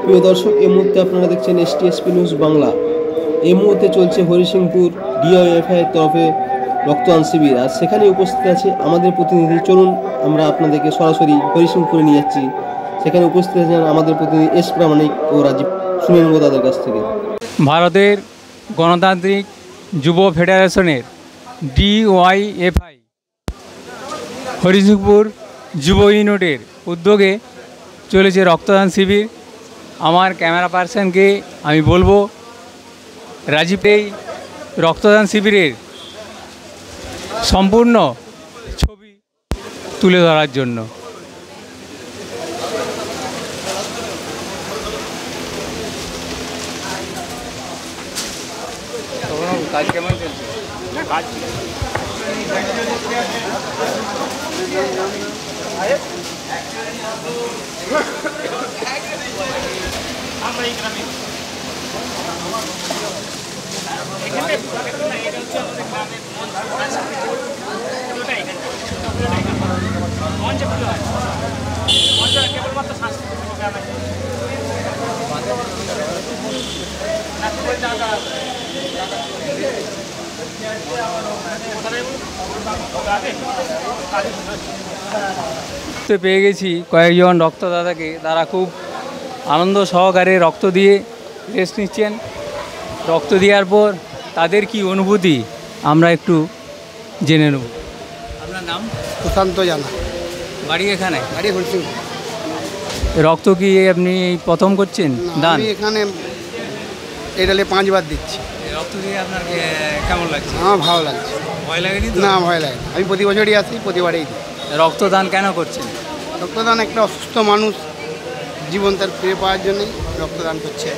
প্রিয় দর্শক, এই মুহূর্তে আপনারা দেখছেন STSP নিউজ বাংলা। এই মুহূর্তে চলছে হরিসিংপুর DYFI এর তরফে রক্তদান শিবির, আর সেখানে উপস্থিত আছে আমাদের প্রতিনিধি। চলুন আমরা আপনাদেরকে সরাসরি হরিসিংপুরে নিয়ে যাচ্ছি। সেখানে উপস্থিত আছেন আমাদের প্রতিনিধি এস প্রামাণিক ও রাজীব। শুনে নেব তাদের কাছ থেকে। ভারতের গণতান্ত্রিক যুব ফেডারেশনের DYFI হরিসিংপুর যুব ইউনিটের উদ্যোগে চলেছে রক্তদান শিবির। আমার ক্যামেরা পার্সনকে আমি বলবো রাজীব এই রক্তদান শিবিরের সম্পূর্ণ ছবি তুলে ধরার জন্য। কাজ কেমন চলছে? পেয়ে গেছি কয়েকজন রক্তদাতাকে, তারা খুব আনন্দ সহকারে রক্ত দিয়ে রেস্ট নিচ্ছেন। রক্ত দেওয়ার পর তাদের কি অনুভূতি আমরা একটু জেনে নেব। আপনার নাম? প্রশান্ত জানা। বাড়ি এখানে? বাড়ি হরিসিংপুর। রক্ত কি আপনি প্রথম করছেন দান? আমি এখানে এটালে 5 বার দিচ্ছি। রক্ত দিয়ে আপনার কেমন লাগছে? আমার ভালো লাগছে। ভয় লাগেনি? না, ভয় লাগে। আমি প্রতি বছরই আসি, প্রতিবারেই দিই। রক্তদান কেন করছেন? রক্তদান একটা অসুস্থ মানুষ জীবন তার ফিরে পাওয়ার জন্যই রক্তদান করছে।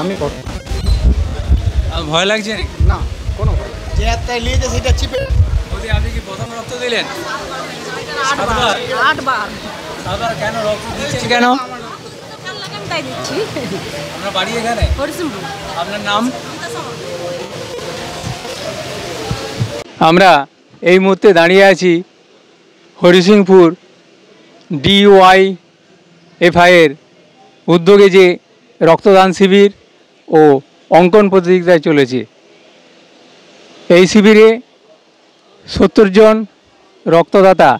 আমি ভয় লাগছে না, কোনো ভয়। যে হাতটায় নিয়েছে সেটা চিপে। আপনি কি প্রথম রক্ত দিলেন? 8 বার। কেন রক্ত দিচ্ছেন কেন? তাই দিচ্ছি। আমরা বাড়ি এখানে হরিসিংপুর। আপনার নাম? আমরা এই মুহূর্তে দাঁড়িয়ে আছি হরিসিংপুর DYFI এর উদ্যোগে যে রক্তদান শিবির ও অঙ্কন প্রতিযোগিতায় চলেছে। এই শিবিরে 70 জন রক্তদাতা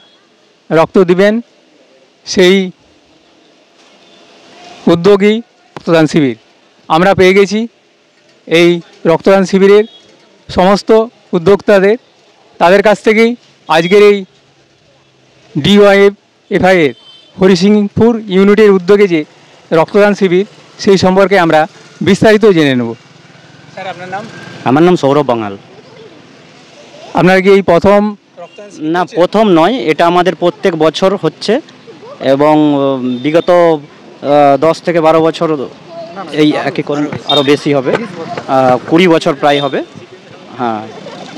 রক্ত দিবেন, সেই উদ্যোগী রক্তদান শিবির। আমরা পেয়ে গেছি এই রক্তদান শিবিরের সমস্ত উদ্যোক্তাদের, তাদের কাছ থেকেই আজকের এই DYFI এর হরিসিংপুর ইউনিটের উদ্যোগে যে রক্তদান শিবির সেই সম্পর্কে আমরা বিস্তারিত জেনে নেব। স্যার, আপনার নাম? আমার নাম সৌরভ বাঙাল। আপনার কি এই প্রথম? না, প্রথম নয়, এটা আমাদের প্রত্যেক বছর হচ্ছে এবং বিগত 10 থেকে 12 বছর এই একই আরও বেশি হবে, 20 বছর প্রায় হবে। হ্যাঁ,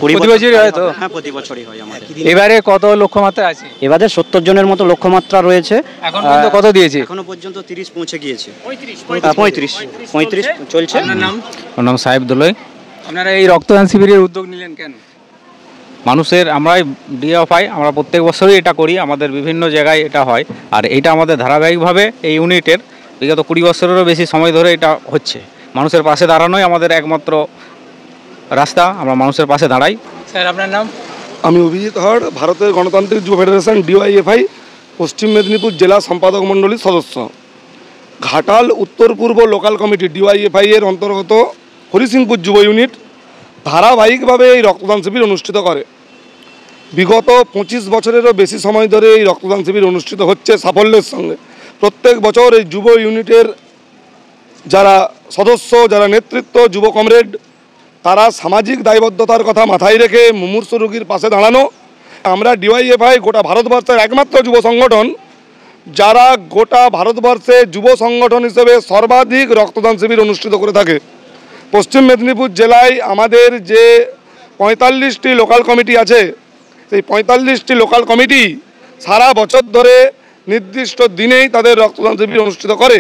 প্রতি বছরই হয় তো? হ্যাঁ, প্রতি বছরই হয় আমাদের। এবারে কত লক্ষ্যমাত্রা আছে? এবারে 70 জনের মতো লক্ষ্যমাত্রা রয়েছে। এখন পর্যন্ত কত দিয়েছে? এখনো পর্যন্ত 30 পৌঁছে গিয়েছে। 35 চলছে। আপনার নাম? আমার নাম সাহেব দোলই। আপনারা এই রক্তদান শিবিরের উদ্যোগ নিলেন কেন? মানুষের আমরা DYFI আমরা প্রত্যেক বছরই এটা করি, আমাদের বিভিন্ন জায়গায় এটা হয়, আর এটা আমাদের ধারাবাহিকভাবে এই ইউনিটের বিগত 20 বছরেরও বেশি সময় ধরে এটা হচ্ছে। মানুষের পাশে দাঁড়ানোই আমাদের একমাত্র রাস্তা, আমরা মানুষের পাশে দাঁড়াই। স্যার, আপনার নাম? আমি অভিজিৎ হর, ভারতের গণতান্ত্রিক যুব ফেডারেশন DYFI পশ্চিম মেদিনীপুর জেলা সম্পাদক মণ্ডলীর সদস্য। ঘাটাল উত্তর পূর্ব লোকাল কমিটি DYFI এর অন্তর্গত হরিসিংপুর যুব ইউনিট ধারাবাহিকভাবে এই রক্তদান শিবির অনুষ্ঠিত করে। বিগত 25 বছরেরও বেশি সময় ধরে এই রক্তদান শিবির অনুষ্ঠিত হচ্ছে সাফল্যের সঙ্গে। প্রত্যেক বছর এই যুব ইউনিটের যারা সদস্য, যারা নেতৃত্ব, যুব কমরেড, তারা সামাজিক দায়বদ্ধতার কথা মাথায় রেখে মুমূর্ষু রোগীর পাশে দাঁড়ানো। আমরা DYFI গোটা ভারতবর্ষের একমাত্র যুব সংগঠন যারা গোটা ভারতবর্ষে যুব সংগঠন হিসেবে সর্বাধিক রক্তদান শিবির অনুষ্ঠিত করে থাকে। পশ্চিম মেদিনীপুর জেলায় আমাদের যে 45টি লোকাল কমিটি আছে, সেই 45টি লোকাল কমিটি সারা বছর ধরে নির্দিষ্ট দিনেই তাদের রক্তদান শিবির অনুষ্ঠিত করে।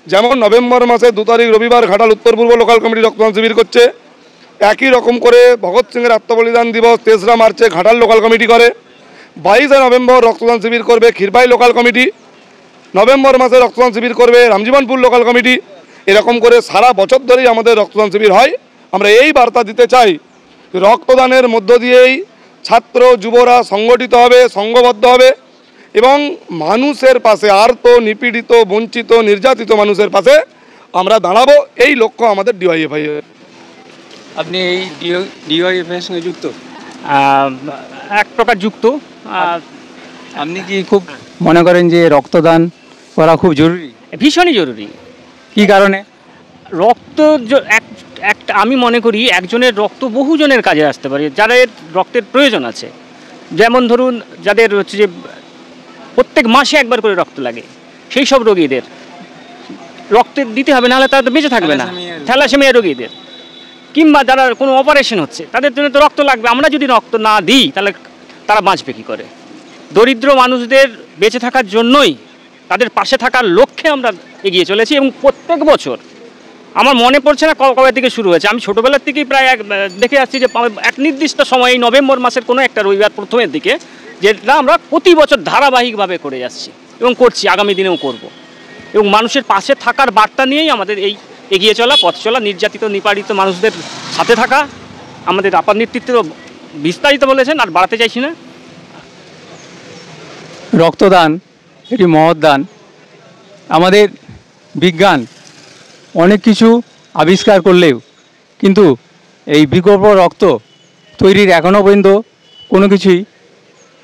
যেমন নভেম্বর মাসে 2 তারিখ রবিবার ঘাটাল উত্তর পূর্ব লোকাল কমিটি রক্তদান শিবির করছে। একই রকম করে ভগৎ সিংয়ের আত্মবলিদান দিবস 3রা মার্চে ঘাটাল লোকাল কমিটি করে। 22 নভেম্বর রক্তদান শিবির করবে ক্ষীরপাই লোকাল কমিটি, নভেম্বর মাসে রক্তদান শিবির করবে রামজীবনপুর লোকাল কমিটি। এরকম করে সারা বছর ধরেই আমাদের রক্তদান শিবির হয়। আমরা এই বার্তা দিতে চাই, রক্তদানের মধ্য দিয়েই ছাত্র যুবরা সংগঠিত হবে, সংঘবদ্ধ হবে এবং মানুষের পাশে, আর্ত, নিপীড়িত, বঞ্চিত, নির্যাতিত মানুষের পাশে আমরা দাঁড়াবো। এই লক্ষ্য আমাদের ডিওয়াইএফআই। আপনি এই ডিওয়াইএফআই এর সঙ্গে যুক্ত? এক প্রকার যুক্ত। আপনি কি খুব মনে করেন যে রক্তদান করা খুব জরুরি? ভীষণই জরুরি। কি কারণে? রক্ত একটা আমি মনে করি একজনের রক্ত বহুজনের কাজে আসতে পারে, যাদের রক্তের প্রয়োজন আছে। যেমন ধরুন যাদের হচ্ছে যে প্রত্যেক মাসে একবার করে রক্ত লাগে, সেই সব রোগীদের রক্ত দিতে হবে, নাহলে তারা তো বেঁচে থাকবে না। থ্যালাসেমিয়া রোগীদের, কিংবা যারা কোনো অপারেশন হচ্ছে তাদের জন্য তো রক্ত লাগবে। আমরা যদি রক্ত না দিই তাহলে তারা বাঁচবে কী করে? দরিদ্র মানুষদের বেঁচে থাকার জন্যই, তাদের পাশে থাকার লক্ষ্যে আমরা এগিয়ে চলেছি। এবং প্রত্যেক বছর, আমার মনে পড়ছে না কবে থেকে শুরু হয়েছে, আমি ছোটোবেলার থেকেই প্রায় দেখে আসছি যে এক নির্দিষ্ট সময় নভেম্বর মাসের কোনো একটা রবিবার প্রথমের দিকে, যেটা আমরা প্রতি বছর ধারাবাহিকভাবে করে যাচ্ছি এবং করছি, আগামী দিনেও করব। এবং মানুষের পাশে থাকার বার্তা নিয়েই আমাদের এই এগিয়ে চলা, পথ চলা, নির্যাতিত নিপাড়িত মানুষদের সাথে থাকা। আমাদের আপার নেতৃত্বে বিস্তারিত বলেছেন, আর বাড়াতে চাইছি না। রক্তদান এটি মহৎ দান। আমাদের বিজ্ঞান অনেক কিছু আবিষ্কার করলেও কিন্তু এই বিকল্প রক্ত তৈরির এখনও পর্যন্ত কোনো কিছুই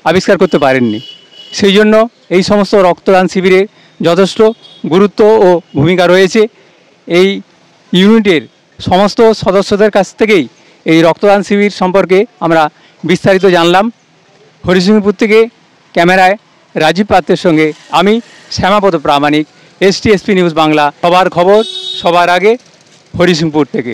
আবিষ্কার করতে পারেননি। সেই জন্য এই সমস্ত রক্তদান শিবিরে যথেষ্ট গুরুত্ব ও ভূমিকা রয়েছে। এই ইউনিটের সমস্ত সদস্যদের কাছ থেকেই এই রক্তদান শিবির সম্পর্কে আমরা বিস্তারিত জানলাম। হরিসিংপুর থেকে ক্যামেরায় রাজীব পাত্রের সঙ্গে আমি শ্যামাপদ প্রামাণিক, STSP নিউজ বাংলা। সবার খবর সবার আগে, হরিসিংপুর থেকে।